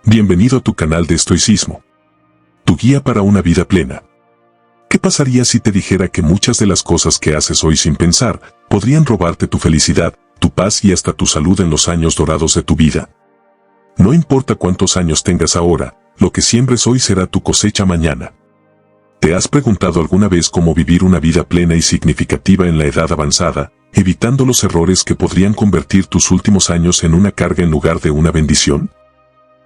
Bienvenido a tu canal de estoicismo. Tu guía para una vida plena. ¿Qué pasaría si te dijera que muchas de las cosas que haces hoy sin pensar podrían robarte tu felicidad, tu paz y hasta tu salud en los años dorados de tu vida? No importa cuántos años tengas ahora, lo que siembres hoy será tu cosecha mañana. ¿Te has preguntado alguna vez cómo vivir una vida plena y significativa en la edad avanzada, evitando los errores que podrían convertir tus últimos años en una carga en lugar de una bendición?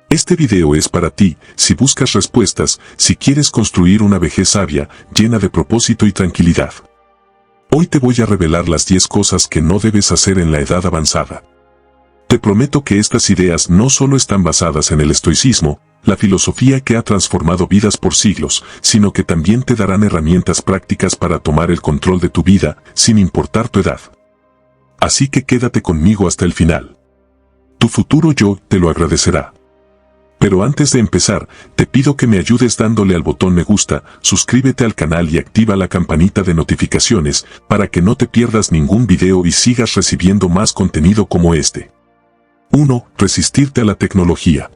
Este video es para ti, si buscas respuestas, si quieres construir una vejez sabia, llena de propósito y tranquilidad. Hoy te voy a revelar las 10 cosas que no debes hacer en la edad avanzada. Te prometo que estas ideas no solo están basadas en el estoicismo, la filosofía que ha transformado vidas por siglos, sino que también te darán herramientas prácticas para tomar el control de tu vida, sin importar tu edad. Así que quédate conmigo hasta el final. Tu futuro yo te lo agradecerá. Pero antes de empezar, te pido que me ayudes dándole al botón me gusta, suscríbete al canal y activa la campanita de notificaciones para que no te pierdas ningún video y sigas recibiendo más contenido como este. 1. Resistirte a la tecnología.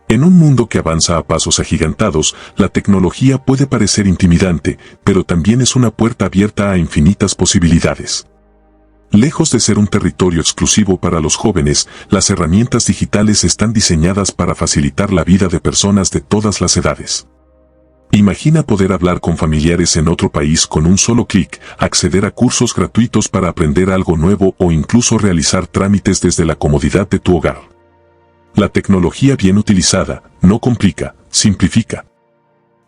En un mundo que avanza a pasos agigantados, la tecnología puede parecer intimidante, pero también es una puerta abierta a infinitas posibilidades. Lejos de ser un territorio exclusivo para los jóvenes, las herramientas digitales están diseñadas para facilitar la vida de personas de todas las edades. Imagina poder hablar con familiares en otro país con un solo clic, acceder a cursos gratuitos para aprender algo nuevo o incluso realizar trámites desde la comodidad de tu hogar. La tecnología bien utilizada no complica, simplifica.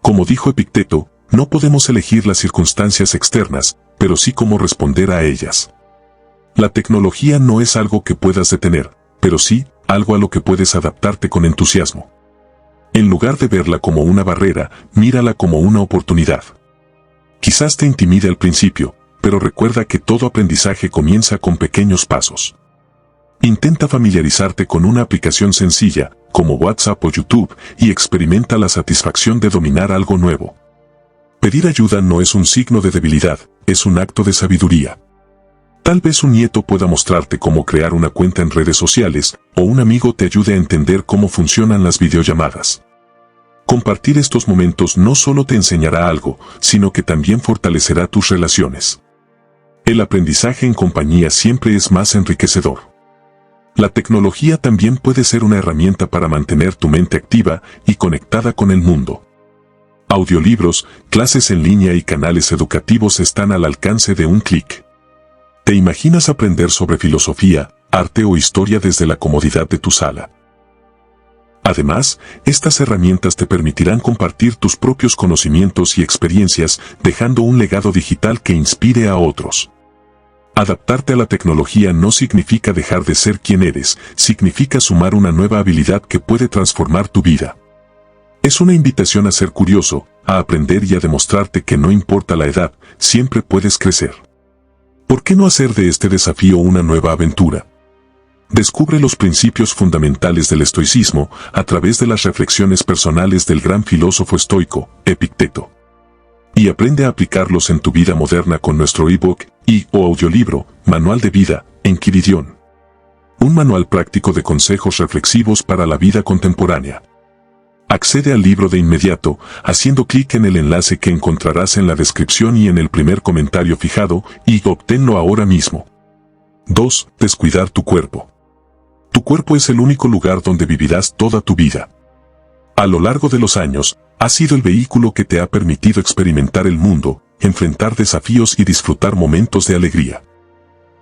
Como dijo Epicteto, no podemos elegir las circunstancias externas, pero sí cómo responder a ellas. La tecnología no es algo que puedas detener, pero sí, algo a lo que puedes adaptarte con entusiasmo. En lugar de verla como una barrera, mírala como una oportunidad. Quizás te intimide al principio, pero recuerda que todo aprendizaje comienza con pequeños pasos. Intenta familiarizarte con una aplicación sencilla, como WhatsApp o YouTube, y experimenta la satisfacción de dominar algo nuevo. Pedir ayuda no es un signo de debilidad, es un acto de sabiduría. Tal vez un nieto pueda mostrarte cómo crear una cuenta en redes sociales, o un amigo te ayude a entender cómo funcionan las videollamadas. Compartir estos momentos no solo te enseñará algo, sino que también fortalecerá tus relaciones. El aprendizaje en compañía siempre es más enriquecedor. La tecnología también puede ser una herramienta para mantener tu mente activa y conectada con el mundo. Audiolibros, clases en línea y canales educativos están al alcance de un clic. ¿Te imaginas aprender sobre filosofía, arte o historia desde la comodidad de tu sala? Además, estas herramientas te permitirán compartir tus propios conocimientos y experiencias, dejando un legado digital que inspire a otros. Adaptarte a la tecnología no significa dejar de ser quien eres, significa sumar una nueva habilidad que puede transformar tu vida. Es una invitación a ser curioso, a aprender y a demostrarte que no importa la edad, siempre puedes crecer. ¿Por qué no hacer de este desafío una nueva aventura? Descubre los principios fundamentales del estoicismo a través de las reflexiones personales del gran filósofo estoico, Epicteto. Y aprende a aplicarlos en tu vida moderna con nuestro ebook o audiolibro, Manual de Vida, Enquiridión. Un manual práctico de consejos reflexivos para la vida contemporánea. Accede al libro de inmediato, haciendo clic en el enlace que encontrarás en la descripción y en el primer comentario fijado, y obténlo ahora mismo. 2. Descuidar tu cuerpo. Tu cuerpo es el único lugar donde vivirás toda tu vida. A lo largo de los años, ha sido el vehículo que te ha permitido experimentar el mundo, enfrentar desafíos y disfrutar momentos de alegría.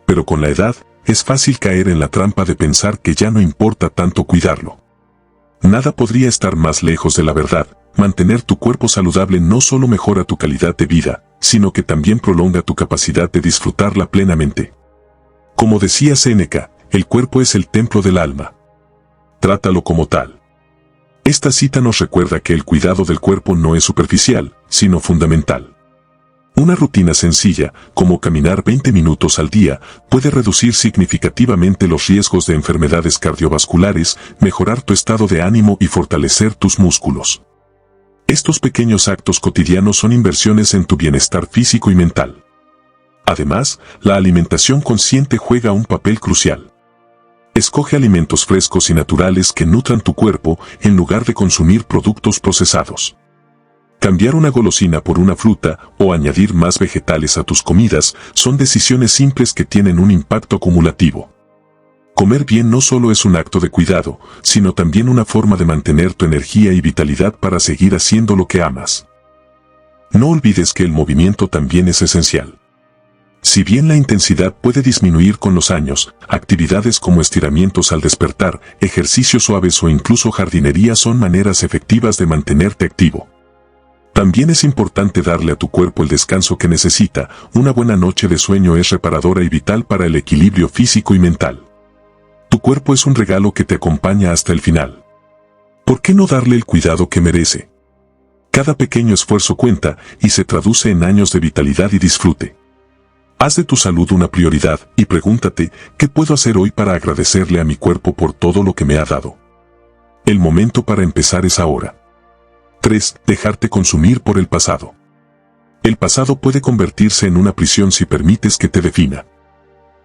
Pero con la edad, es fácil caer en la trampa de pensar que ya no importa tanto cuidarlo. Nada podría estar más lejos de la verdad. Mantener tu cuerpo saludable no solo mejora tu calidad de vida, sino que también prolonga tu capacidad de disfrutarla plenamente. Como decía Séneca, el cuerpo es el templo del alma. Trátalo como tal. Esta cita nos recuerda que el cuidado del cuerpo no es superficial, sino fundamental. Una rutina sencilla, como caminar 20 minutos al día, puede reducir significativamente los riesgos de enfermedades cardiovasculares, mejorar tu estado de ánimo y fortalecer tus músculos. Estos pequeños actos cotidianos son inversiones en tu bienestar físico y mental. Además, la alimentación consciente juega un papel crucial. Escoge alimentos frescos y naturales que nutran tu cuerpo en lugar de consumir productos procesados. Cambiar una golosina por una fruta o añadir más vegetales a tus comidas son decisiones simples que tienen un impacto acumulativo. Comer bien no solo es un acto de cuidado, sino también una forma de mantener tu energía y vitalidad para seguir haciendo lo que amas. No olvides que el movimiento también es esencial. Si bien la intensidad puede disminuir con los años, actividades como estiramientos al despertar, ejercicios suaves o incluso jardinería son maneras efectivas de mantenerte activo. También es importante darle a tu cuerpo el descanso que necesita. Una buena noche de sueño es reparadora y vital para el equilibrio físico y mental. Tu cuerpo es un regalo que te acompaña hasta el final. ¿Por qué no darle el cuidado que merece? Cada pequeño esfuerzo cuenta y se traduce en años de vitalidad y disfrute. Haz de tu salud una prioridad y pregúntate, ¿qué puedo hacer hoy para agradecerle a mi cuerpo por todo lo que me ha dado? El momento para empezar es ahora. 3. Dejarte consumir por el pasado. El pasado puede convertirse en una prisión si permites que te defina.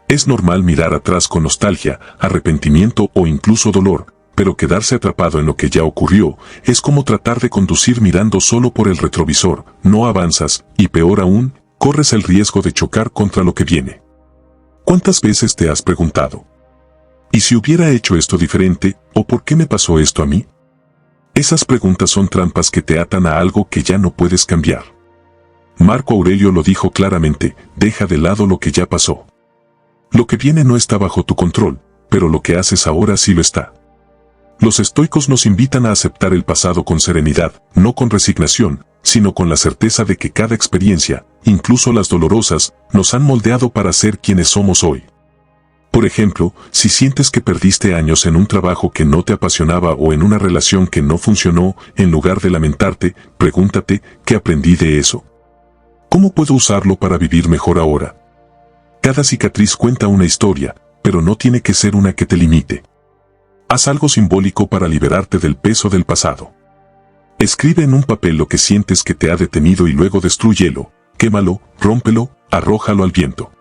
Es normal mirar atrás con nostalgia, arrepentimiento o incluso dolor, pero quedarse atrapado en lo que ya ocurrió es como tratar de conducir mirando solo por el retrovisor. No avanzas, y peor aún, corres el riesgo de chocar contra lo que viene. ¿Cuántas veces te has preguntado? ¿Y si hubiera hecho esto diferente, o por qué me pasó esto a mí? Esas preguntas son trampas que te atan a algo que ya no puedes cambiar. Marco Aurelio lo dijo claramente, deja de lado lo que ya pasó. Lo que viene no está bajo tu control, pero lo que haces ahora sí lo está. Los estoicos nos invitan a aceptar el pasado con serenidad, no con resignación, sino con la certeza de que cada experiencia, incluso las dolorosas, nos han moldeado para ser quienes somos hoy. Por ejemplo, si sientes que perdiste años en un trabajo que no te apasionaba o en una relación que no funcionó, en lugar de lamentarte, pregúntate, ¿qué aprendí de eso? ¿Cómo puedo usarlo para vivir mejor ahora? Cada cicatriz cuenta una historia, pero no tiene que ser una que te limite. Haz algo simbólico para liberarte del peso del pasado. Escribe en un papel lo que sientes que te ha detenido y luego destrúyelo, quémalo, rómpelo, arrójalo al viento.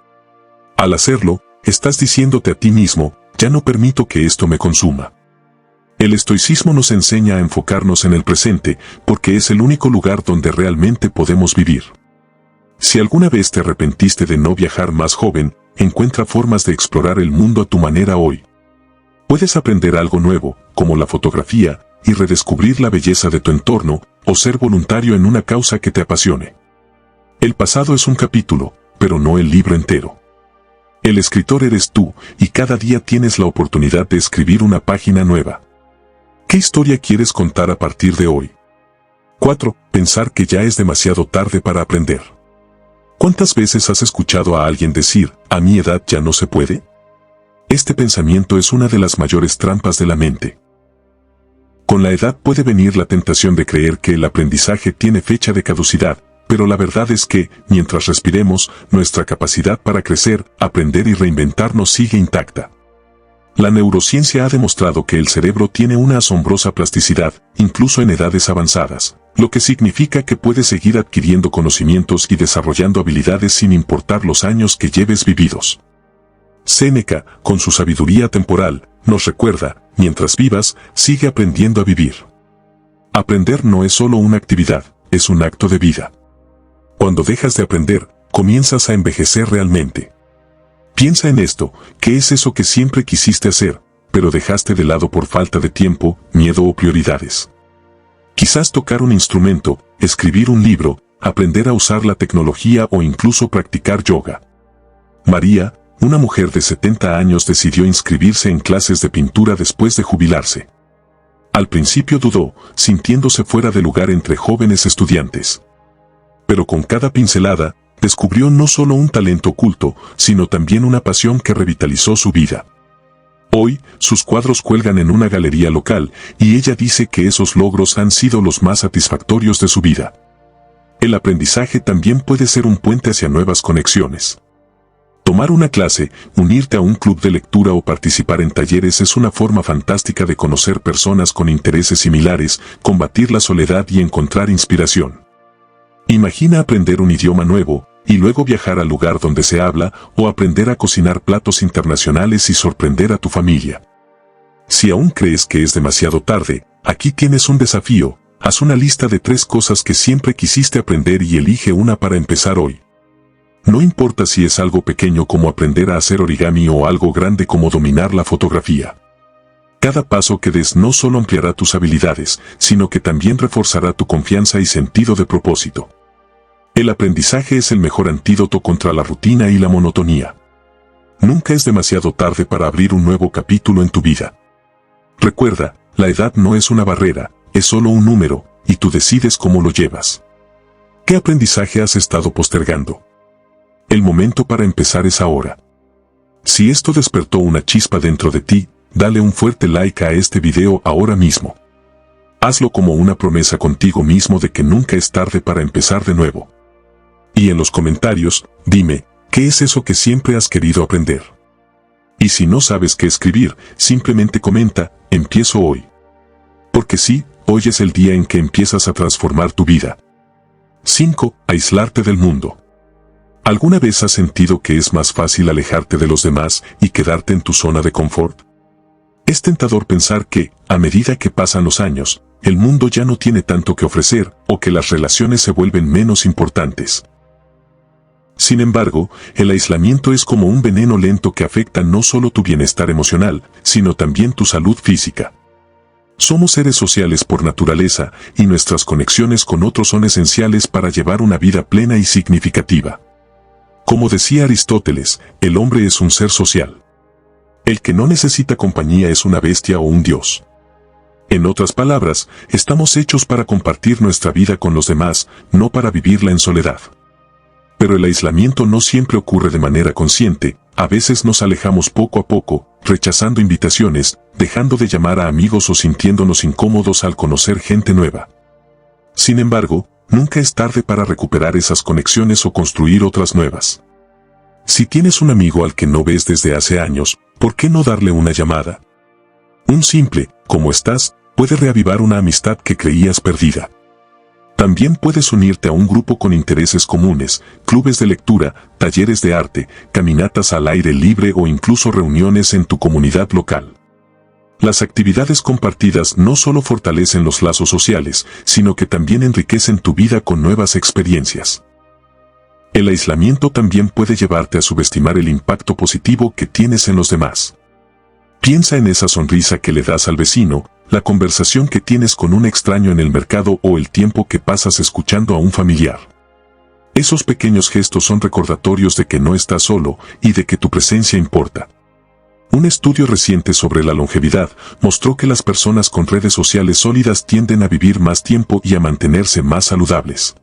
Al hacerlo, estás diciéndote a ti mismo, ya no permito que esto me consuma. El estoicismo nos enseña a enfocarnos en el presente, porque es el único lugar donde realmente podemos vivir. Si alguna vez te arrepentiste de no viajar más joven, encuentra formas de explorar el mundo a tu manera hoy. Puedes aprender algo nuevo, como la fotografía, y redescubrir la belleza de tu entorno, o ser voluntario en una causa que te apasione. El pasado es un capítulo, pero no el libro entero. El escritor eres tú, y cada día tienes la oportunidad de escribir una página nueva. ¿Qué historia quieres contar a partir de hoy? 4. Pensar que ya es demasiado tarde para aprender. ¿Cuántas veces has escuchado a alguien decir, a mi edad ya no se puede? Este pensamiento es una de las mayores trampas de la mente. Con la edad puede venir la tentación de creer que el aprendizaje tiene fecha de caducidad, pero la verdad es que, mientras respiremos, nuestra capacidad para crecer, aprender y reinventarnos sigue intacta. La neurociencia ha demostrado que el cerebro tiene una asombrosa plasticidad, incluso en edades avanzadas, lo que significa que puedes seguir adquiriendo conocimientos y desarrollando habilidades sin importar los años que lleves vividos. Séneca, con su sabiduría temporal, nos recuerda, mientras vivas, sigue aprendiendo a vivir. Aprender no es solo una actividad, es un acto de vida. Cuando dejas de aprender, comienzas a envejecer realmente. Piensa en esto, ¿qué es eso que siempre quisiste hacer, pero dejaste de lado por falta de tiempo, miedo o prioridades? Quizás tocar un instrumento, escribir un libro, aprender a usar la tecnología o incluso practicar yoga. María, una mujer de 70 años, decidió inscribirse en clases de pintura después de jubilarse. Al principio dudó, sintiéndose fuera de lugar entre jóvenes estudiantes. Pero con cada pincelada, descubrió no solo un talento oculto, sino también una pasión que revitalizó su vida. Hoy, sus cuadros cuelgan en una galería local, y ella dice que esos logros han sido los más satisfactorios de su vida. El aprendizaje también puede ser un puente hacia nuevas conexiones. Tomar una clase, unirte a un club de lectura o participar en talleres es una forma fantástica de conocer personas con intereses similares, combatir la soledad y encontrar inspiración. Imagina aprender un idioma nuevo, y luego viajar al lugar donde se habla o aprender a cocinar platos internacionales y sorprender a tu familia. Si aún crees que es demasiado tarde, aquí tienes un desafío. Haz una lista de 3 cosas que siempre quisiste aprender y elige una para empezar hoy. No importa si es algo pequeño como aprender a hacer origami o algo grande como dominar la fotografía. Cada paso que des no solo ampliará tus habilidades, sino que también reforzará tu confianza y sentido de propósito. El aprendizaje es el mejor antídoto contra la rutina y la monotonía. Nunca es demasiado tarde para abrir un nuevo capítulo en tu vida. Recuerda, la edad no es una barrera, es solo un número, y tú decides cómo lo llevas. ¿Qué aprendizaje has estado postergando? El momento para empezar es ahora. Si esto despertó una chispa dentro de ti, dale un fuerte like a este video ahora mismo. Hazlo como una promesa contigo mismo de que nunca es tarde para empezar de nuevo. Y en los comentarios, dime, ¿qué es eso que siempre has querido aprender? Y si no sabes qué escribir, simplemente comenta, empiezo hoy. Porque sí, hoy es el día en que empiezas a transformar tu vida. 5. Aislarte del mundo. ¿Alguna vez has sentido que es más fácil alejarte de los demás y quedarte en tu zona de confort? Es tentador pensar que, a medida que pasan los años, el mundo ya no tiene tanto que ofrecer o que las relaciones se vuelven menos importantes. Sin embargo, el aislamiento es como un veneno lento que afecta no solo tu bienestar emocional, sino también tu salud física. Somos seres sociales por naturaleza y nuestras conexiones con otros son esenciales para llevar una vida plena y significativa. Como decía Aristóteles, el hombre es un ser social. El que no necesita compañía es una bestia o un dios. En otras palabras, estamos hechos para compartir nuestra vida con los demás, no para vivirla en soledad. Pero el aislamiento no siempre ocurre de manera consciente, a veces nos alejamos poco a poco, rechazando invitaciones, dejando de llamar a amigos o sintiéndonos incómodos al conocer gente nueva. Sin embargo, nunca es tarde para recuperar esas conexiones o construir otras nuevas. Si tienes un amigo al que no ves desde hace años, ¿por qué no darle una llamada? Un simple, ¿cómo estás?, puede reavivar una amistad que creías perdida. También puedes unirte a un grupo con intereses comunes, clubes de lectura, talleres de arte, caminatas al aire libre o incluso reuniones en tu comunidad local. Las actividades compartidas no solo fortalecen los lazos sociales, sino que también enriquecen tu vida con nuevas experiencias. El aislamiento también puede llevarte a subestimar el impacto positivo que tienes en los demás. Piensa en esa sonrisa que le das al vecino, la conversación que tienes con un extraño en el mercado o el tiempo que pasas escuchando a un familiar. Esos pequeños gestos son recordatorios de que no estás solo y de que tu presencia importa. Un estudio reciente sobre la longevidad mostró que las personas con redes sociales sólidas tienden a vivir más tiempo y a mantenerse más saludables.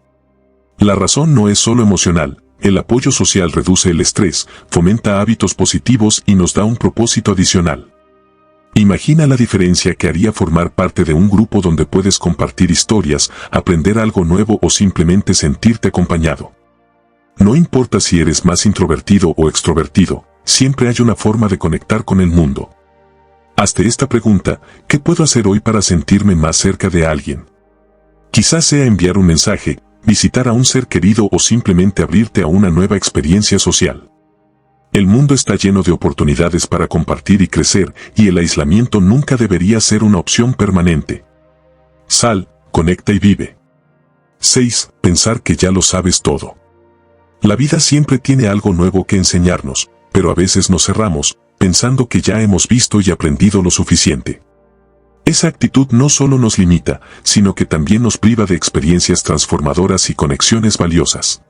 La razón no es solo emocional, el apoyo social reduce el estrés, fomenta hábitos positivos y nos da un propósito adicional. Imagina la diferencia que haría formar parte de un grupo donde puedes compartir historias, aprender algo nuevo o simplemente sentirte acompañado. No importa si eres más introvertido o extrovertido, siempre hay una forma de conectar con el mundo. Hazte esta pregunta: ¿qué puedo hacer hoy para sentirme más cerca de alguien? Quizás sea enviar un mensaje, visitar a un ser querido o simplemente abrirte a una nueva experiencia social. El mundo está lleno de oportunidades para compartir y crecer, y el aislamiento nunca debería ser una opción permanente. Sal, conecta y vive. 6. Pensar que ya lo sabes todo. La vida siempre tiene algo nuevo que enseñarnos, pero a veces nos cerramos, pensando que ya hemos visto y aprendido lo suficiente. Esa actitud no solo nos limita, sino que también nos priva de experiencias transformadoras y conexiones valiosas.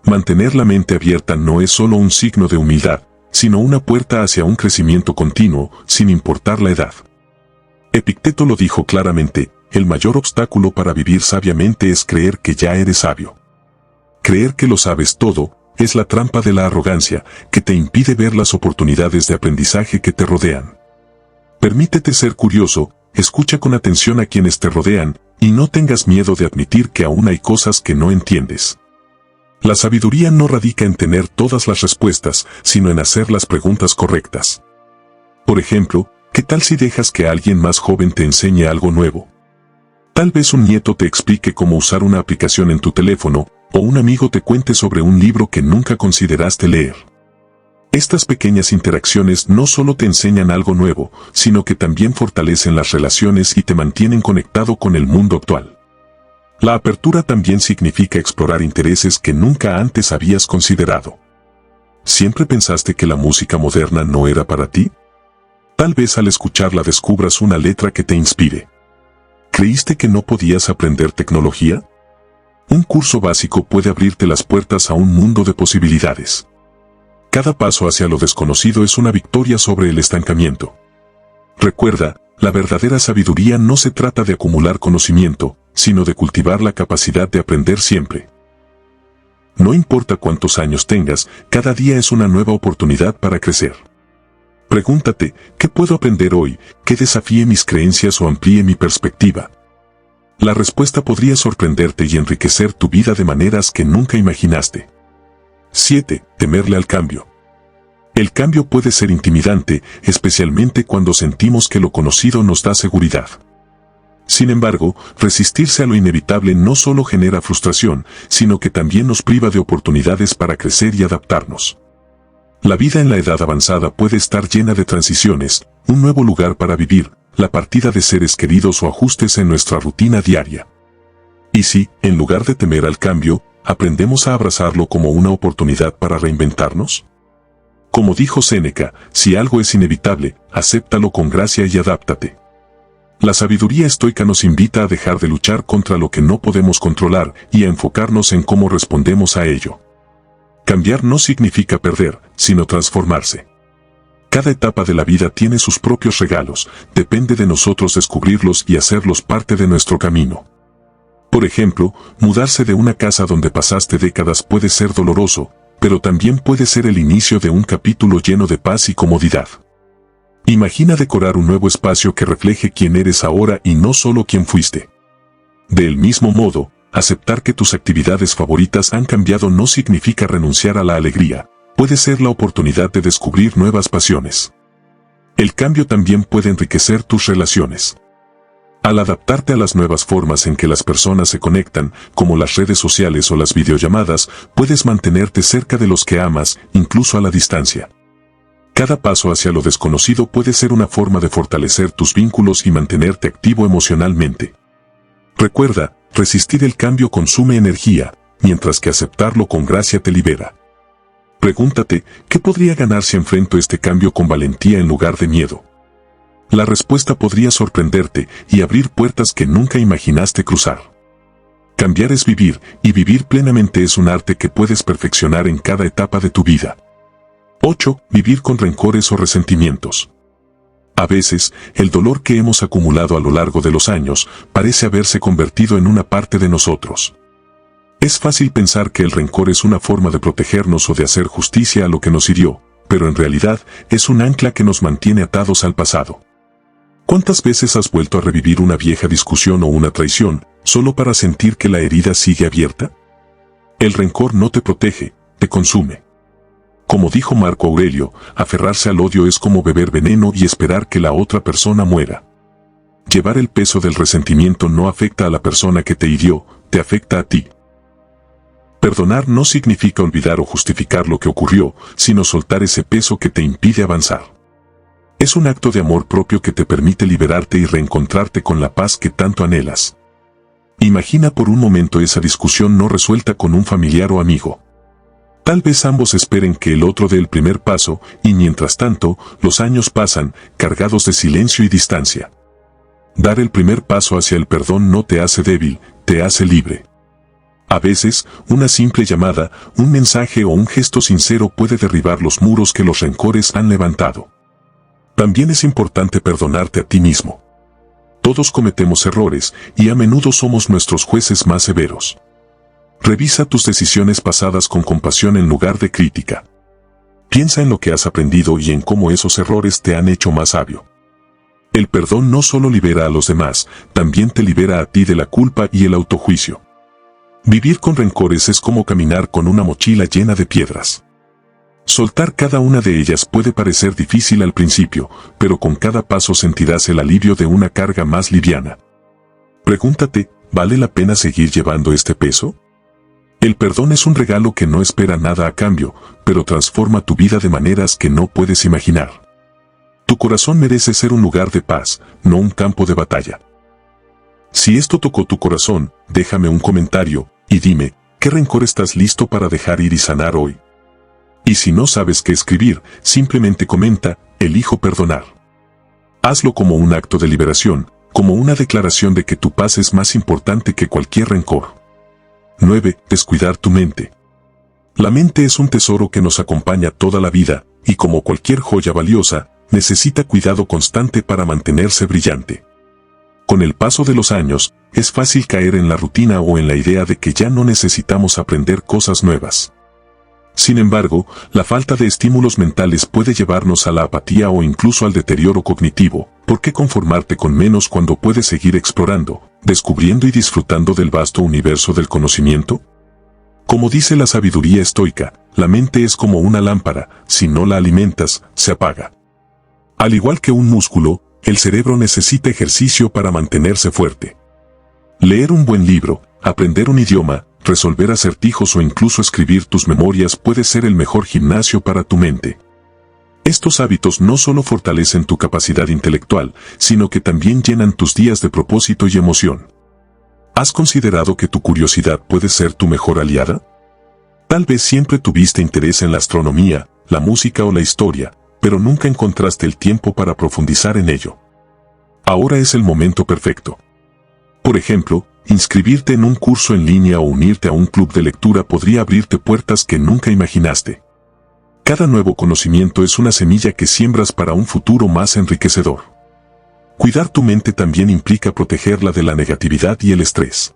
Mantener la mente abierta no es solo un signo de humildad, sino una puerta hacia un crecimiento continuo, sin importar la edad. Epicteto lo dijo claramente: el mayor obstáculo para vivir sabiamente es creer que ya eres sabio. Creer que lo sabes todo es la trampa de la arrogancia, que te impide ver las oportunidades de aprendizaje que te rodean. Permítete ser curioso, escucha con atención a quienes te rodean, y no tengas miedo de admitir que aún hay cosas que no entiendes. La sabiduría no radica en tener todas las respuestas, sino en hacer las preguntas correctas. Por ejemplo, ¿qué tal si dejas que alguien más joven te enseñe algo nuevo? Tal vez un nieto te explique cómo usar una aplicación en tu teléfono, o un amigo te cuente sobre un libro que nunca consideraste leer. Estas pequeñas interacciones no solo te enseñan algo nuevo, sino que también fortalecen las relaciones y te mantienen conectado con el mundo actual. La apertura también significa explorar intereses que nunca antes habías considerado. ¿Siempre pensaste que la música moderna no era para ti? Tal vez al escucharla descubras una letra que te inspire. ¿Creíste que no podías aprender tecnología? Un curso básico puede abrirte las puertas a un mundo de posibilidades. Cada paso hacia lo desconocido es una victoria sobre el estancamiento. Recuerda, la verdadera sabiduría no se trata de acumular conocimiento, sino de cultivar la capacidad de aprender siempre. No importa cuántos años tengas, cada día es una nueva oportunidad para crecer. Pregúntate, ¿qué puedo aprender hoy que desafíe mis creencias o amplíe mi perspectiva? La respuesta podría sorprenderte y enriquecer tu vida de maneras que nunca imaginaste. 7. Temerle al cambio. El cambio puede ser intimidante, especialmente cuando sentimos que lo conocido nos da seguridad. Sin embargo, resistirse a lo inevitable no solo genera frustración, sino que también nos priva de oportunidades para crecer y adaptarnos. La vida en la edad avanzada puede estar llena de transiciones, un nuevo lugar para vivir, la partida de seres queridos o ajustes en nuestra rutina diaria. Y si, en lugar de temer al cambio, aprendemos a abrazarlo como una oportunidad para reinventarnos. Como dijo Séneca, si algo es inevitable, acéptalo con gracia y adáptate. La sabiduría estoica nos invita a dejar de luchar contra lo que no podemos controlar y a enfocarnos en cómo respondemos a ello. Cambiar no significa perder, sino transformarse. Cada etapa de la vida tiene sus propios regalos, depende de nosotros descubrirlos y hacerlos parte de nuestro camino. Por ejemplo, mudarse de una casa donde pasaste décadas puede ser doloroso, pero también puede ser el inicio de un capítulo lleno de paz y comodidad. Imagina decorar un nuevo espacio que refleje quién eres ahora y no solo quién fuiste. Del mismo modo, aceptar que tus actividades favoritas han cambiado no significa renunciar a la alegría, puede ser la oportunidad de descubrir nuevas pasiones. El cambio también puede enriquecer tus relaciones. Al adaptarte a las nuevas formas en que las personas se conectan, como las redes sociales o las videollamadas, puedes mantenerte cerca de los que amas, incluso a la distancia. Cada paso hacia lo desconocido puede ser una forma de fortalecer tus vínculos y mantenerte activo emocionalmente. Recuerda, resistir el cambio consume energía, mientras que aceptarlo con gracia te libera. Pregúntate, ¿qué podría ganar si enfrento este cambio con valentía en lugar de miedo? La respuesta podría sorprenderte y abrir puertas que nunca imaginaste cruzar. Cambiar es vivir, y vivir plenamente es un arte que puedes perfeccionar en cada etapa de tu vida. 8. Vivir con rencores o resentimientos. A veces, el dolor que hemos acumulado a lo largo de los años parece haberse convertido en una parte de nosotros. Es fácil pensar que el rencor es una forma de protegernos o de hacer justicia a lo que nos hirió, pero en realidad es un ancla que nos mantiene atados al pasado. ¿Cuántas veces has vuelto a revivir una vieja discusión o una traición, solo para sentir que la herida sigue abierta? El rencor no te protege, te consume. Como dijo Marco Aurelio, aferrarse al odio es como beber veneno y esperar que la otra persona muera. Llevar el peso del resentimiento no afecta a la persona que te hirió, te afecta a ti. Perdonar no significa olvidar o justificar lo que ocurrió, sino soltar ese peso que te impide avanzar. Es un acto de amor propio que te permite liberarte y reencontrarte con la paz que tanto anhelas. Imagina por un momento esa discusión no resuelta con un familiar o amigo. Tal vez ambos esperen que el otro dé el primer paso, y mientras tanto, los años pasan, cargados de silencio y distancia. Dar el primer paso hacia el perdón no te hace débil, te hace libre. A veces, una simple llamada, un mensaje o un gesto sincero puede derribar los muros que los rencores han levantado. También es importante perdonarte a ti mismo. Todos cometemos errores, y a menudo somos nuestros jueces más severos. Revisa tus decisiones pasadas con compasión en lugar de crítica. Piensa en lo que has aprendido y en cómo esos errores te han hecho más sabio. El perdón no solo libera a los demás, también te libera a ti de la culpa y el autojuicio. Vivir con rencores es como caminar con una mochila llena de piedras. Soltar cada una de ellas puede parecer difícil al principio, pero con cada paso sentirás el alivio de una carga más liviana. Pregúntate, ¿vale la pena seguir llevando este peso? El perdón es un regalo que no espera nada a cambio, pero transforma tu vida de maneras que no puedes imaginar. Tu corazón merece ser un lugar de paz, no un campo de batalla. Si esto tocó tu corazón, déjame un comentario y dime, ¿qué rencor estás listo para dejar ir y sanar hoy? Y si no sabes qué escribir, simplemente comenta, elijo perdonar. Hazlo como un acto de liberación, como una declaración de que tu paz es más importante que cualquier rencor. 9. Descuidar tu mente. La mente es un tesoro que nos acompaña toda la vida, y como cualquier joya valiosa, necesita cuidado constante para mantenerse brillante. Con el paso de los años, es fácil caer en la rutina o en la idea de que ya no necesitamos aprender cosas nuevas. Sin embargo, la falta de estímulos mentales puede llevarnos a la apatía o incluso al deterioro cognitivo. ¿Por qué conformarte con menos cuando puedes seguir explorando, descubriendo y disfrutando del vasto universo del conocimiento? Como dice la sabiduría estoica, la mente es como una lámpara, si no la alimentas, se apaga. Al igual que un músculo, el cerebro necesita ejercicio para mantenerse fuerte. Leer un buen libro, aprender un idioma, resolver acertijos o incluso escribir tus memorias puede ser el mejor gimnasio para tu mente. Estos hábitos no solo fortalecen tu capacidad intelectual, sino que también llenan tus días de propósito y emoción. ¿Has considerado que tu curiosidad puede ser tu mejor aliada? Tal vez siempre tuviste interés en la astronomía, la música o la historia, pero nunca encontraste el tiempo para profundizar en ello. Ahora es el momento perfecto. Por ejemplo, inscribirte en un curso en línea o unirte a un club de lectura podría abrirte puertas que nunca imaginaste. Cada nuevo conocimiento es una semilla que siembras para un futuro más enriquecedor. Cuidar tu mente también implica protegerla de la negatividad y el estrés.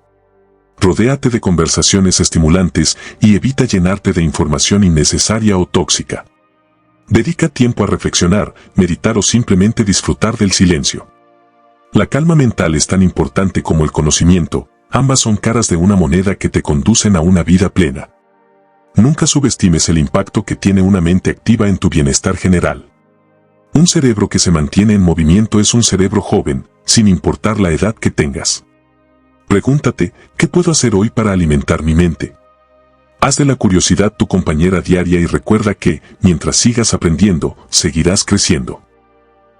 Rodéate de conversaciones estimulantes y evita llenarte de información innecesaria o tóxica. Dedica tiempo a reflexionar, meditar o simplemente disfrutar del silencio. La calma mental es tan importante como el conocimiento, ambas son caras de una moneda que te conducen a una vida plena. Nunca subestimes el impacto que tiene una mente activa en tu bienestar general. Un cerebro que se mantiene en movimiento es un cerebro joven, sin importar la edad que tengas. Pregúntate, ¿qué puedo hacer hoy para alimentar mi mente? Haz de la curiosidad tu compañera diaria y recuerda que, mientras sigas aprendiendo, seguirás creciendo.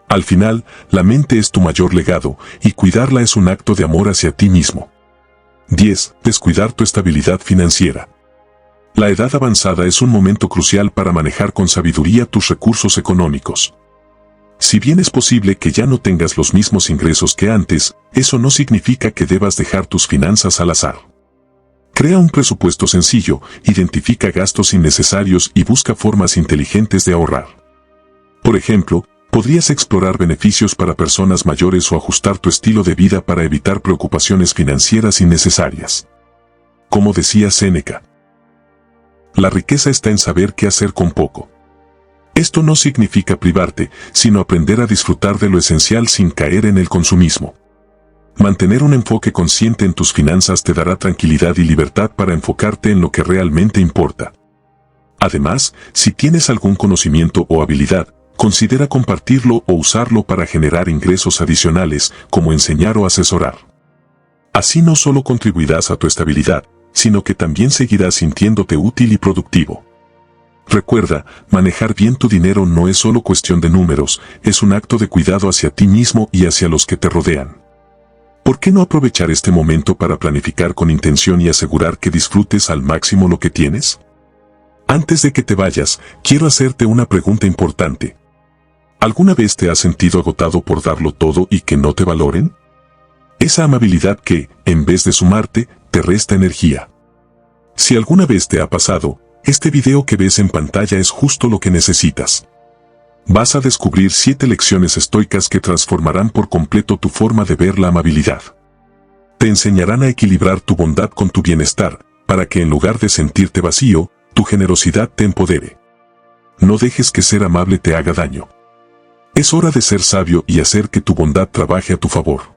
Al final, la mente es tu mayor legado, y cuidarla es un acto de amor hacia ti mismo. 10. Descuidar tu estabilidad financiera. La edad avanzada es un momento crucial para manejar con sabiduría tus recursos económicos. Si bien es posible que ya no tengas los mismos ingresos que antes, eso no significa que debas dejar tus finanzas al azar. Crea un presupuesto sencillo, identifica gastos innecesarios y busca formas inteligentes de ahorrar. Por ejemplo, podrías explorar beneficios para personas mayores o ajustar tu estilo de vida para evitar preocupaciones financieras innecesarias. Como decía Séneca, la riqueza está en saber qué hacer con poco. Esto no significa privarte, sino aprender a disfrutar de lo esencial sin caer en el consumismo. Mantener un enfoque consciente en tus finanzas te dará tranquilidad y libertad para enfocarte en lo que realmente importa. Además, si tienes algún conocimiento o habilidad, considera compartirlo o usarlo para generar ingresos adicionales, como enseñar o asesorar. Así no solo contribuirás a tu estabilidad, sino que también seguirás sintiéndote útil y productivo. Recuerda, manejar bien tu dinero no es solo cuestión de números, es un acto de cuidado hacia ti mismo y hacia los que te rodean. ¿Por qué no aprovechar este momento para planificar con intención y asegurar que disfrutes al máximo lo que tienes? Antes de que te vayas, quiero hacerte una pregunta importante. ¿Alguna vez te has sentido agotado por darlo todo y que no te valoren? Esa amabilidad que, en vez de sumarte, te resta energía. Si alguna vez te ha pasado, este video que ves en pantalla es justo lo que necesitas. Vas a descubrir 7 lecciones estoicas que transformarán por completo tu forma de ver la amabilidad. Te enseñarán a equilibrar tu bondad con tu bienestar, para que en lugar de sentirte vacío, tu generosidad te empodere. No dejes que ser amable te haga daño. Es hora de ser sabio y hacer que tu bondad trabaje a tu favor.